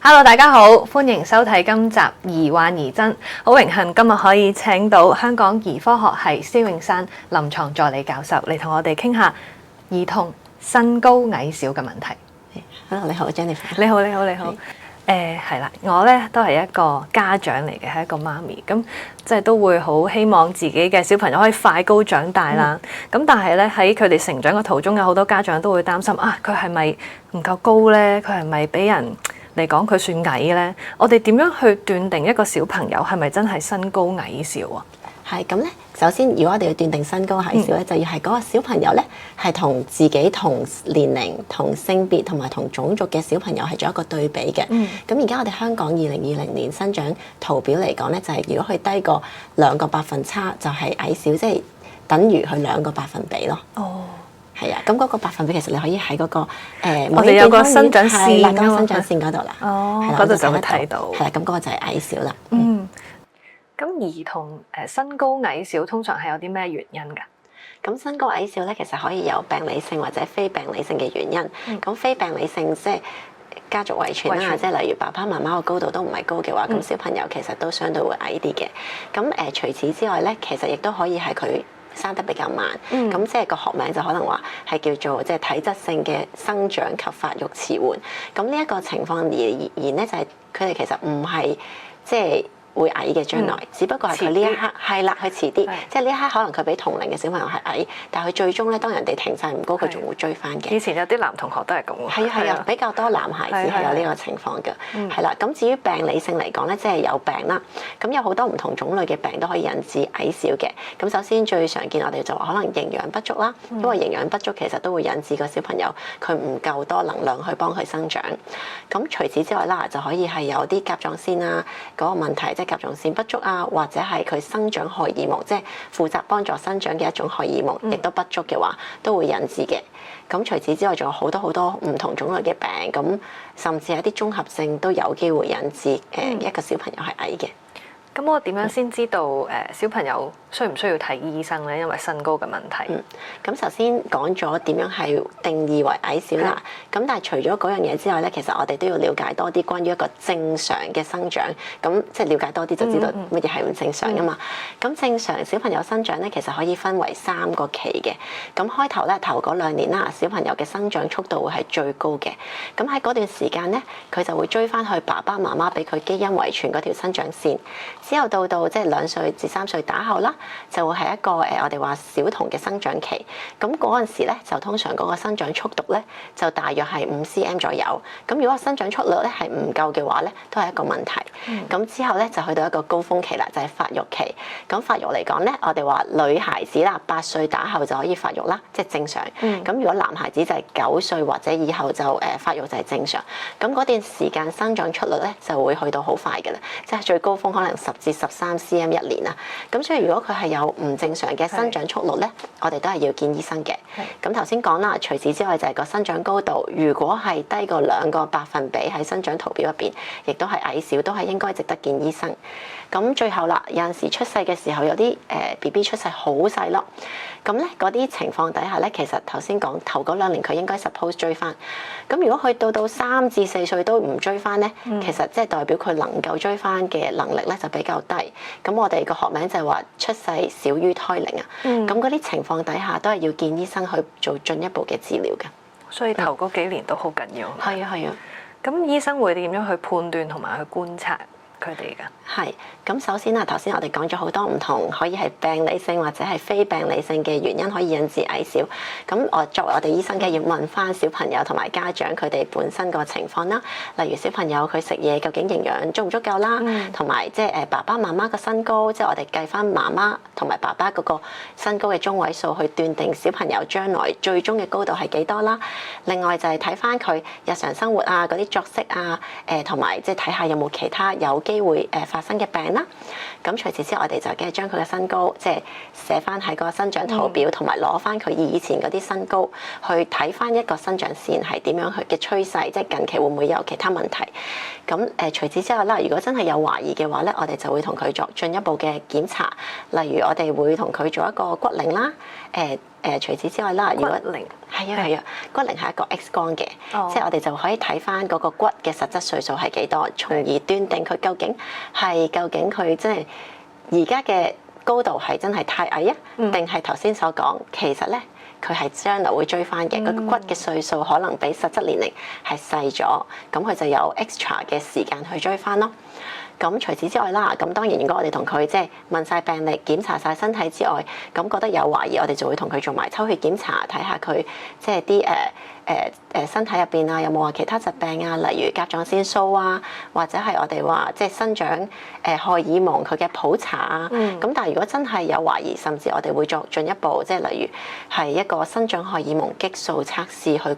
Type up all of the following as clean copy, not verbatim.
Hello，大家好，歡迎收睇今集疑幻疑真。好榮幸今日可以請到香港兒科學系施永珊臨床助理教授嚟同我哋傾下兒童身高矮小嘅問題。Hello， 你好 Jennifer。你好，你好，你好。係啦，我咧都係一個家長嚟嘅，係一個媽咪，咁即係都會好希望自己嘅小朋友可以快高長大啦。咁但係咧喺佢哋成長嘅途中，有好多家長都會擔心啊，佢係咪唔夠高咧？佢係咪俾人嚟講佢算矮咧？我哋點樣去斷定一個小朋友係咪真係身高矮小啊？係咁咧，首先如果我哋要斷定身高矮小咧，就要係嗰個小朋友咧係同自己同年齡、同性別同埋同種族嘅小朋友係做一個對比嘅。咁而家我哋香港2020年生長圖表嚟講咧，就係如果佢低過2個百分差，就係矮小，即係等於佢2個百分比咯。哦。係啊，咁嗰個百分比其實你可以喺嗰個我哋有個生長線啦，咁生長線嗰度啦。哦，嗰度就會睇到。係啦，咁嗰個就係矮小啦。咁兒童身高矮小通常係有啲咩原因㗎？咁身高矮小咧，其實可以有病理性或者非病理性嘅原因。咁非病理性即係家族遺傳啦，即係例如爸爸媽媽個高度都唔係高嘅話，咁小朋友其實都相對會矮啲嘅。咁除此之外咧，其實亦都可以係佢生得比較慢，咁即係個學名就可能話係叫做即係體質性嘅生長及發育遲緩。咁呢一個情況而言咧，就係佢哋其實唔係即係會矮嘅將來，只不過係佢呢一刻係啦，佢遲啲，即係呢一刻可能佢比同齡嘅小朋友係矮，但係佢最終咧，當人哋停晒唔高，佢仲會追翻嘅。以前有啲男同學都係咁喎。係啊，比較多男孩子係有呢個情況嘅。係啦，咁至於病理性嚟講咧，即係有病啦。咁有好多唔同種類嘅病都可以引致矮小嘅。咁首先最常見我哋就話可能營養不足啦，因為營養不足其實都會引致個小朋友佢唔夠多能量去幫佢生長。咁除此之外啦，就可以係有啲甲狀腺啊嗰個問題，即係甲狀腺不足啊，或者係佢生長荷爾蒙，即係負責幫助生長嘅一種荷爾蒙，亦都不足嘅話，都會引致嘅。咁除此之外，仲有好多唔同種類嘅病，咁甚至係啲綜合症都有機會引致一個小朋友係矮嘅。咁我點樣先知道小朋友需唔需要睇醫生咧？因為身高嘅問題。咁首先講咗點樣係定義為矮小啦。咁但係除咗嗰樣嘢之外咧，其實我哋都要了解多啲關於一個正常嘅生長。咁即係了解多啲就知道乜嘢係唔正常噶嘛。咁正常小朋友生長咧，其實可以分為3個期嘅。咁開頭咧，頭嗰2年啦，小朋友嘅生長速度會係最高嘅。咁喺嗰段時間咧，佢就會追翻去爸爸媽媽俾佢基因遺傳嗰條生長線。之後到即係2歲至3歲打後啦，就會係一個我哋話小童嘅生長期。咁嗰陣時咧，就通常嗰個生長速度咧，就大約係5 cm 左右。咁如果生長速率咧係唔夠嘅話咧，都係一個問題。咁之後咧就去到一個高峰期啦，就係發育期。咁發育嚟講咧，我哋話女孩子啦8歲打後就可以發育啦，即係正常。咁如果男孩子就係9歲或者以後就發育就係正常。咁嗰段時間生長速率咧就會去到好快嘅啦，即係最高峰可能10至13 cm 一年啊。咁所以如果佢係有唔正常嘅生長速率咧，我哋都係要見醫生嘅。咁頭先講啦，除此之外就係個生長高度，如果係低過2個百分比喺生長圖表入邊，亦都係矮小，都係應該值得見醫生。咁最後啦，有陣時出世嘅時候有啲BB 出世好細粒，咁咧嗰啲情況底下咧，其實頭先講頭嗰2年佢應該 suppose 追翻。咁如果去到3至4歲都唔追翻咧，其實即係代表佢能夠追翻嘅能力咧就比較低。咁我哋個學名就係話出世少於胎齡啊。咁嗰啲情況底下都係要見醫生去做進一步嘅治療嘅。所以頭嗰幾年都好緊要。係啊。咁醫生會點樣去判斷同埋去觀察佢哋㗎？係，咁首先啊，頭先我哋講咗好多唔同可以係病理性或者係非病理性嘅原因可以引致矮小。咁我作為我哋醫生嘅要問翻小朋友同埋家長佢哋本身個情況啦。例如小朋友佢食嘢究竟營養足唔足夠啦，同埋即係爸爸媽媽個身高，即係我哋計翻媽媽同埋爸爸嗰個身高嘅中位數去斷定小朋友將來最終嘅高度係幾多啦。另外就係睇翻佢日常生活啊嗰啲作息啊，同埋即係睇下有冇其他有機會發生嘅病啦。咁除此之外，我哋就梗係將佢嘅身高即係寫翻喺個生長圖表，同埋攞翻佢以前嗰啲身高去睇翻一個生長線係點樣去嘅趨勢，即係近期會唔會有其他問題。咁除此之外啦，如果真係有懷疑嘅話咧，我哋就會同佢作進一步嘅檢查，例如我哋會同佢做一個骨齡啦，除此之外啦，如果骨齡係啊，骨齡係一個 X 光嘅，哦即係我哋就可以睇翻嗰個骨嘅實質歲數係幾多，從而斷定佢究竟佢即係而家嘅高度係真係太矮啊，定係頭先所講其實咧佢係將來會追翻嘅，嗰個骨嘅歲數可能比實質年齡係細咗，咁佢就有 extra 嘅時間去追翻咯。咁除此之外啦，咁當然如果我哋同佢即係問晒病歷、檢查晒身體之外，咁覺得有懷疑，我哋就會同佢做埋抽血檢查，睇下佢即係啲身體入邊啊有冇話其他疾病啊，例如甲狀腺素啊，或者係我哋話即係生長荷爾蒙佢嘅普查啊。咁但係如果真係有懷疑，甚至我哋會作進一步，即係例如係一個生長荷爾蒙激素測試去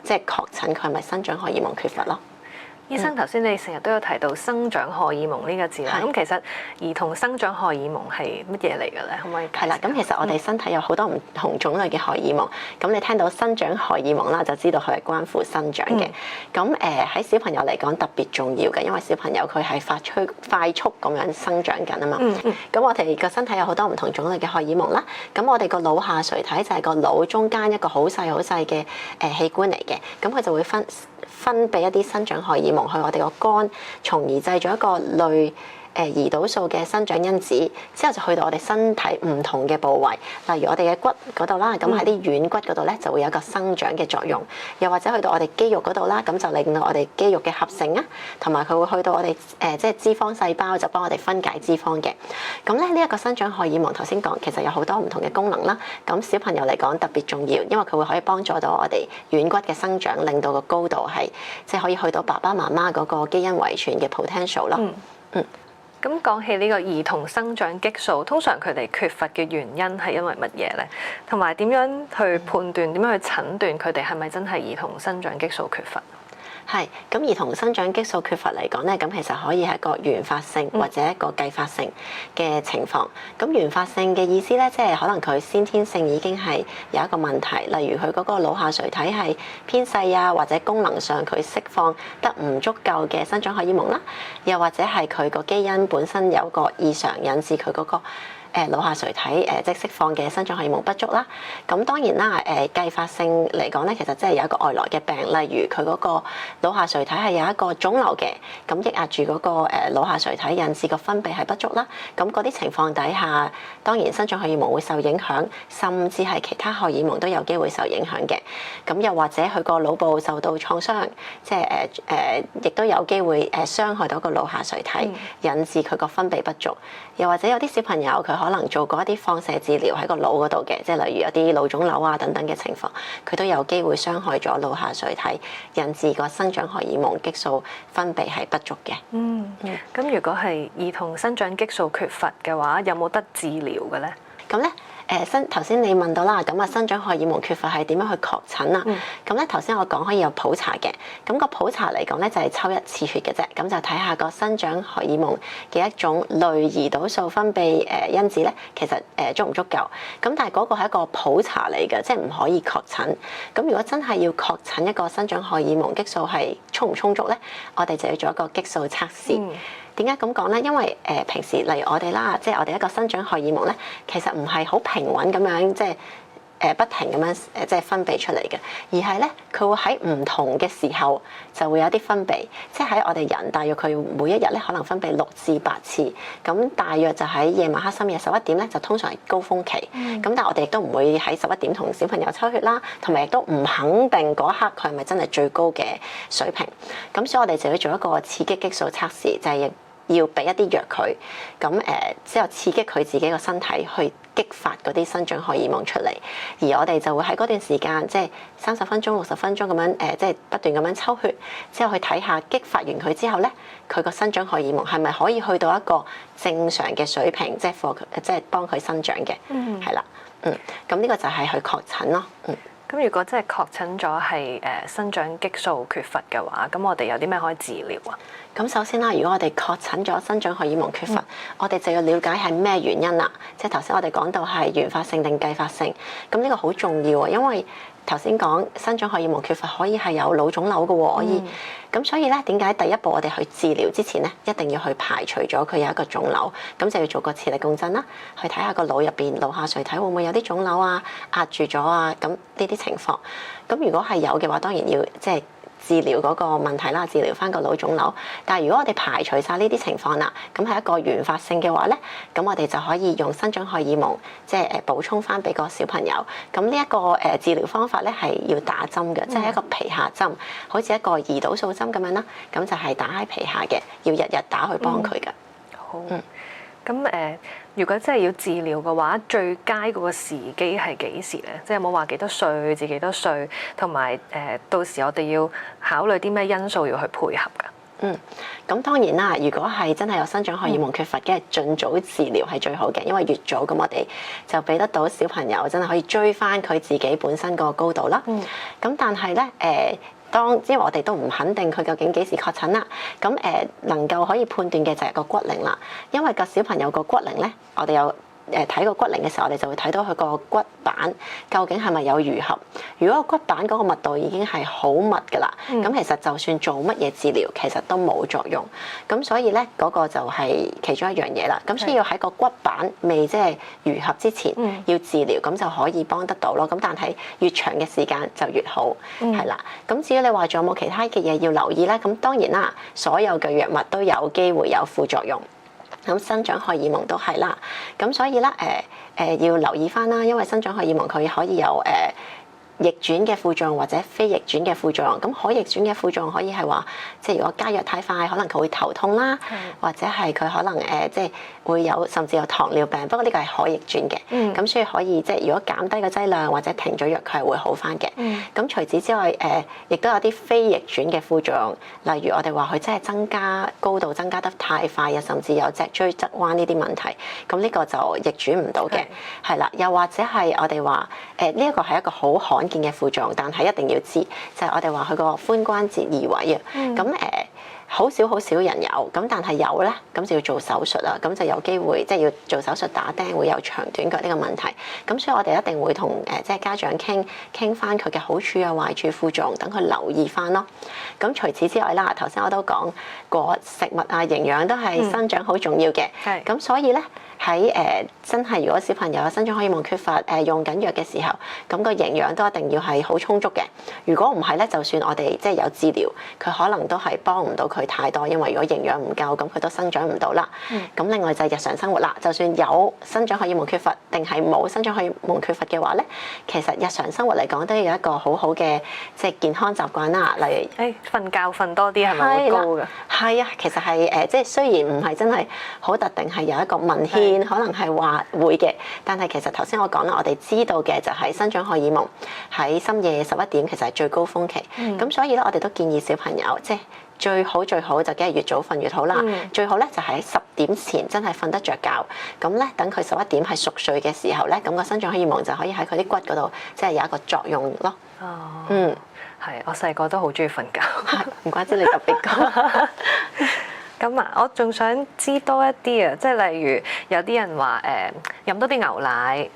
即係確診佢係咪生長荷爾蒙缺乏咯。醫生頭先你成日都有提到生長荷爾蒙呢個字啦，咁其實兒童生長荷爾蒙係乜嘢嚟嘅咧？可唔可以？係啦，咁其實我哋身體有好多唔同種類嘅荷爾蒙，咁你聽到生長荷爾蒙啦，就知道佢係關乎生長嘅。咁喺小朋友嚟講特別重要嘅，因為小朋友佢係快速咁樣生長緊啊嘛。咁我哋個身體有好多唔同種類嘅荷爾蒙啦。咁我哋個腦下垂體就係個腦中間一個好細嘅器官嚟嘅，咁佢就會分泌一啲生長荷爾蒙去我哋個肝，從而製造一個類胰島素嘅生長因子，之後就去到我哋身體唔同嘅部位，例如我哋嘅骨嗰度啦，咁喺啲軟骨嗰度咧就會有一個生長嘅作用，又或者去到我哋肌肉嗰度啦，咁就令到我哋肌肉嘅合成啊，同埋佢會去到我哋即係脂肪細胞，就幫我哋分解脂肪嘅。咁咧呢一個生長荷爾蒙頭先講，其實有好多唔同嘅功能啦。咁小朋友嚟講特別重要，因為佢會可以幫助到我哋軟骨嘅生長，令到個高度係即係可以去到爸爸媽媽嗰個基因遺傳嘅 potential 咯。咁講起呢個兒童生長激素，通常佢哋缺乏嘅原因係因為乜嘢咧？同埋點樣去判斷、點樣去診斷佢哋係咪真係兒童生長激素缺乏？係，咁兒童生長激素缺乏嚟講咧，咁其實可以係一個原發性或者一個繼發性嘅情況。咁原發性嘅意思咧，即係可能佢先天性已經係有一個問題，例如佢嗰個腦下垂體係偏細啊，或者功能上佢釋放得唔足夠嘅生長荷爾蒙啦，又或者係佢個基因本身有個異常，引致佢嗰個腦下垂體即係釋放嘅生長荷爾蒙不足啦。咁當然啦，繼發性嚟講咧，其實即係有一個外來嘅病，例如佢嗰個腦下垂體係有一個腫瘤嘅，咁抑壓住嗰個腦下垂體，引致個分泌係不足啦。咁嗰啲情況底下，當然生長荷爾蒙會受影響，甚至係其他荷爾蒙都有機會受影響嘅。咁又或者佢個腦部受到創傷，即係亦都有機會傷害到個腦下垂體，引致佢個分泌不足。又或者有啲小朋友佢可能做過一啲放射治療喺個腦嗰度嘅，即係例如有啲腦腫瘤啊等等嘅情況，佢都有機會傷害咗腦下垂體，引致個生長荷爾蒙激素分泌係不足嘅。咁如果係兒童生長激素缺乏嘅話，有冇得治療嘅咧？咁咧？頭先你問到啦，咁啊生長荷爾蒙缺乏係點樣去確診啊？咁咧頭先我講可以有普查嘅，咁個普查嚟講咧就係抽一次血嘅啫，咁就睇下個生長荷爾蒙嘅一種類胰島素分泌因子咧，其實足唔足夠？咁但係嗰個係一個普查嚟嘅，即係唔可以確診。咁如果真係要確診一個生長荷爾蒙激素係充唔充足咧，我哋就要做一個激素測試。點解咁講咧？因為平時例如我哋啦，即係我哋一個生長荷爾蒙咧，其實唔係好平穩咁樣，即係不停咁樣即係分泌出嚟嘅，而係咧佢會喺唔同嘅時候就會有啲分泌，即係喺我哋人大約佢每一日咧可能分泌6至8次，咁大約就喺夜晚黑深夜11點咧就通常係高峰期，咁但係我哋亦都唔會喺11點同小朋友抽血啦，同埋亦都唔肯定嗰一刻佢係咪真係最高嘅水平，咁所以我哋就要做一個刺激激素測試，就係要俾一啲藥佢，咁之後刺激佢自己個身體去激發嗰啲生長荷爾蒙出嚟，而我哋就會喺嗰段時間，即係30分鐘、60分鐘咁樣即係不斷咁樣抽血，之後去睇下激發完佢之後咧，佢個生長荷爾蒙係咪可以去到一個正常嘅水平，即係幫佢生長嘅，係啦，咁呢個就係去確診咯，咁如果真係確診咗係生長激素缺乏嘅話，咁我哋有啲咩可以治療啊？咁首先啦，如果我哋確診咗生長荷爾蒙缺乏，我哋就要了解係咩原因啦。即係頭先我哋講到係原發性定繼發性，咁呢個好重要啊，因為頭先講生長荷爾蒙缺乏可以係有腦腫瘤嘅喎，可以。咁所以咧，點解第一步我哋去治療之前咧，一定要去排除咗佢有一個腫瘤，咁就要做個磁力共振啦，去睇下個腦入邊腦下垂體會唔會有啲腫瘤啊，壓住咗啊，咁呢啲情況。咁如果係有嘅話，當然要即係治療嗰個問題啦，治療翻個腦腫瘤。但係如果我哋排除晒呢啲情況啦，咁係一個原發性嘅話咧，咁我哋就可以用生長荷爾蒙，即係補充翻俾個小朋友。咁呢一個治療方法咧係要打針嘅，即係一個皮下針，好似一個胰島素針咁樣啦。咁就係打喺皮下嘅，要日日打去幫佢嘅。好。咁如果真係要治療嘅話，最佳嗰個時機係幾時咧？即係有冇話幾多歲至幾多歲，同埋到時我哋要考慮啲咩因素要去配合㗎？咁當然啦，如果係真係有生長荷爾蒙缺乏嘅，盡早治療係最好嘅，因為越早咁我哋就俾得到小朋友真係可以追翻佢自己本身個高度啦。咁但係咧因為我哋都唔肯定佢究竟幾時確診啦，咁能夠可以判斷嘅就係個骨齡啦，因為個小朋友個骨齡咧，我哋有睇個骨齡嘅時候，我哋就會睇到佢個骨板究竟係咪有愈合。如果個骨板嗰個密度已經係好密㗎啦，咁其實就算做乜嘢治療，其實都冇作用。咁所以咧，嗰個就係其中一樣嘢啦。咁所以要喺個骨板未即係愈合之前要治療，咁就可以幫得到咯。咁但係越長嘅時間就越好，係啦。咁至於你話仲有冇其他嘅嘢要留意咧？咁當然啦，所有嘅藥物都有機會有副作用。咁生長荷爾蒙都係啦，咁所以咧要留意翻啦，因為生長荷爾蒙佢可以有逆轉嘅副作用或者非逆轉嘅副作用。咁可逆轉嘅副作用可以係話，即係如果加藥太快，可能佢會頭痛啦，或者係佢可能即係會有甚至有糖尿病。不過呢個係可逆轉嘅，咁所以可以即係如果減低個劑量或者停咗藥，佢係會好翻嘅。咁除此之外，亦都有啲非逆轉嘅副作用，例如我哋話佢真係增加高度增加得太快啊，甚至有脊椎側彎呢啲問題。咁呢個就逆轉唔到嘅，係啦。又或者係我哋話呢一個係一個好罕見嘅副作用，但係一定要知，就係我哋話佢個髖關節移位啊。咁好少人有，咁但係有咧，咁就要做手術啦。咁就有機會即係要做手術打釘，會有長短腳呢個問題。咁所以我哋一定會同即係家長傾翻佢嘅好處啊、壞處、副作用，等佢留意翻咯。咁除此之外啦，頭先我都講過食物啊、營養都係生長好重要嘅。咁所以咧。喺真係如果小朋友有生長荷爾蒙缺乏用緊藥嘅時候，咁個營養都一定要係好充足嘅。如果唔係咧，就算我哋即係有治療，佢可能都係幫唔到佢太多，因為如果營養唔夠，咁佢都生長唔到啦。咁另外就係日常生活啦，就算有生長荷爾蒙缺乏定係冇生長荷爾蒙缺乏嘅話咧，其實日常生活嚟講都有一個好好嘅即係健康習慣啦。例如瞓覺瞓多啲係咪會高㗎？係啊，其實係即係雖然唔係真係好特定係有一個文獻。可能係話會嘅，但係其實頭先我講啦，我哋知道嘅就係生長荷爾蒙喺深夜11點其實係最高峰期，咁所以咧我哋都建議小朋友即係最好就梗係越早瞓越好啦，最好咧就喺10點前真係瞓得着覺，咁咧等佢11點係熟睡嘅時候咧，咁個生長荷爾蒙就可以喺佢啲骨嗰度即係有一個作用咯。係，我細個都好中意瞓覺，唔怪之你特別高。咁啊，我仲想知多一啲啊，即係例如有啲人話飲多啲牛奶，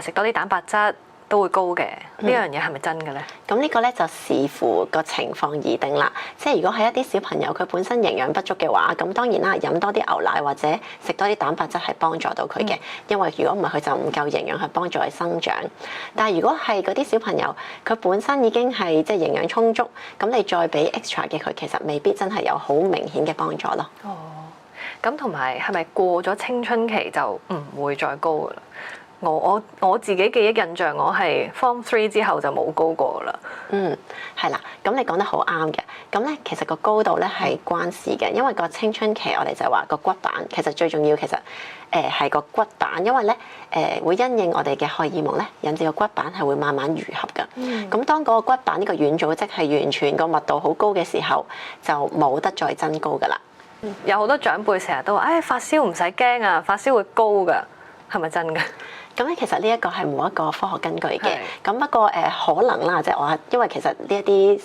食多啲蛋白質都會高嘅，呢樣嘢係咪真嘅咧？咁呢個咧就視乎個情況而定啦。即係如果係一啲小朋友佢本身營養不足嘅話，咁當然啦，飲多啲牛奶或者食多啲蛋白質係幫助到佢嘅。因為如果唔係佢就唔夠營養去幫助佢生長。但係如果係嗰啲小朋友佢本身已經係即係營養充足，咁你再俾 extra 嘅佢，其實未必真係有好明顯嘅幫助咯。咁同埋係咪過咗青春期就唔會再高㗎啦？我自己記憶印象，我係 Form 3之後就冇高過啦。係啦，咁你講得好啱嘅。咁咧，其實個高度咧係關事嘅，因為個青春期我哋就話個骨板其實最重要，其實係個骨板，因為咧會因應我哋嘅荷爾蒙咧，引致個骨板係會慢慢愈合㗎。咁當嗰個骨板呢個軟組織係完全個密度好高嘅時候，就冇得再增高㗎啦。有好多長輩成日都話，發燒唔使驚啊，發燒會高㗎，係咪真㗎？咁咧，其實呢一個係冇一個科學根據嘅。咁不過可能啦，即係我因為其實呢一啲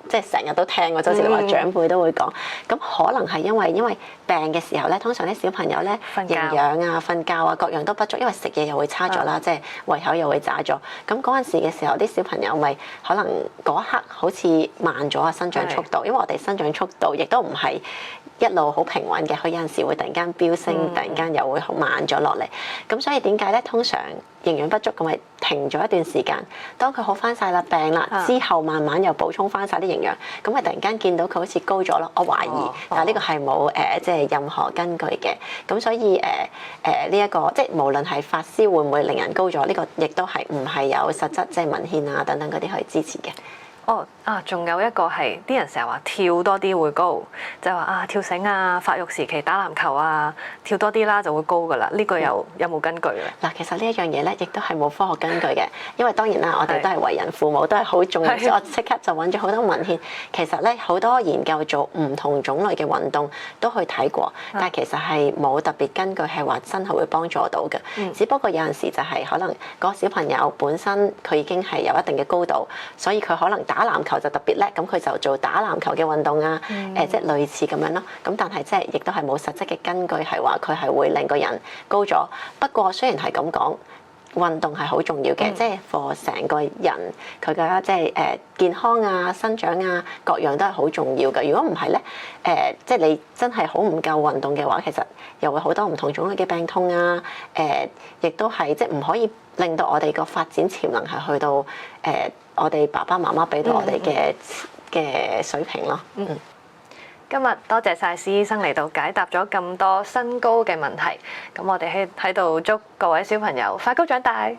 即係成日都聽過，周時話長輩都會講。咁可能係因為病嘅時候咧，通常啲小朋友咧瞓覺營養啊、瞓覺啊各樣都不足，因為食嘢又會差咗啦，即係胃口又會渣咗。咁嗰陣時嘅時候，啲小朋友咪可能嗰一刻好似慢咗啊生長速度，因為我哋生長速度亦都唔係一路好平穩嘅，佢有陣時會突然間飆升，突然間又會好慢咗落嚟。咁所以點解咧？通常營養不足咁咪停咗一段時間，當佢好翻晒啦、病啦之後，慢慢又補充翻晒啲營養，咁咪突然間見到佢好似高咗咯。我懷疑，但係呢個係冇即係任何根據嘅。咁所以呢一個即係無論係發燒會唔會令人高咗，呢個亦都係唔係有實質即係文獻啊等等嗰啲可以支持嘅。仲有一個係啲人成日話跳多啲會高，就係話跳繩啊、發育時期打籃球啊，跳多啲啦就會高噶啦。呢個有冇根據咧？嗱，其實呢一樣嘢咧，亦都係冇科學根據嘅，因為當然啦，我哋都係為人父母，都係好重要。所以我即刻就揾咗好多文獻，其實咧好多研究做唔同種類嘅運動都去睇過，但係其實係冇特別根據係話真係會幫助到嘅。只不過有陣時就係可能嗰個小朋友本身佢已經係有一定嘅高度，所以佢可能打籃球就特別叻，咁佢就做打籃球嘅運動啊，即係類似咁樣咯。咁但係即係亦都係冇實質嘅根據係話佢係會令個人高咗。不過雖然係咁講，運動係好重要嘅，即係 for 成個人佢嘅即係健康啊、生長啊各樣都係好重要嘅。如果唔係咧，即係你真係好唔夠運動嘅話，其實又會好多唔同種類嘅病痛啊。亦都係即係唔可以令到我哋個發展潛能係去到我哋爸爸媽媽俾到我哋嘅水平咯。今日多謝晒施醫生嚟到解答咗咁多身高嘅問題。咁我哋喺度祝各位小朋友快高長大。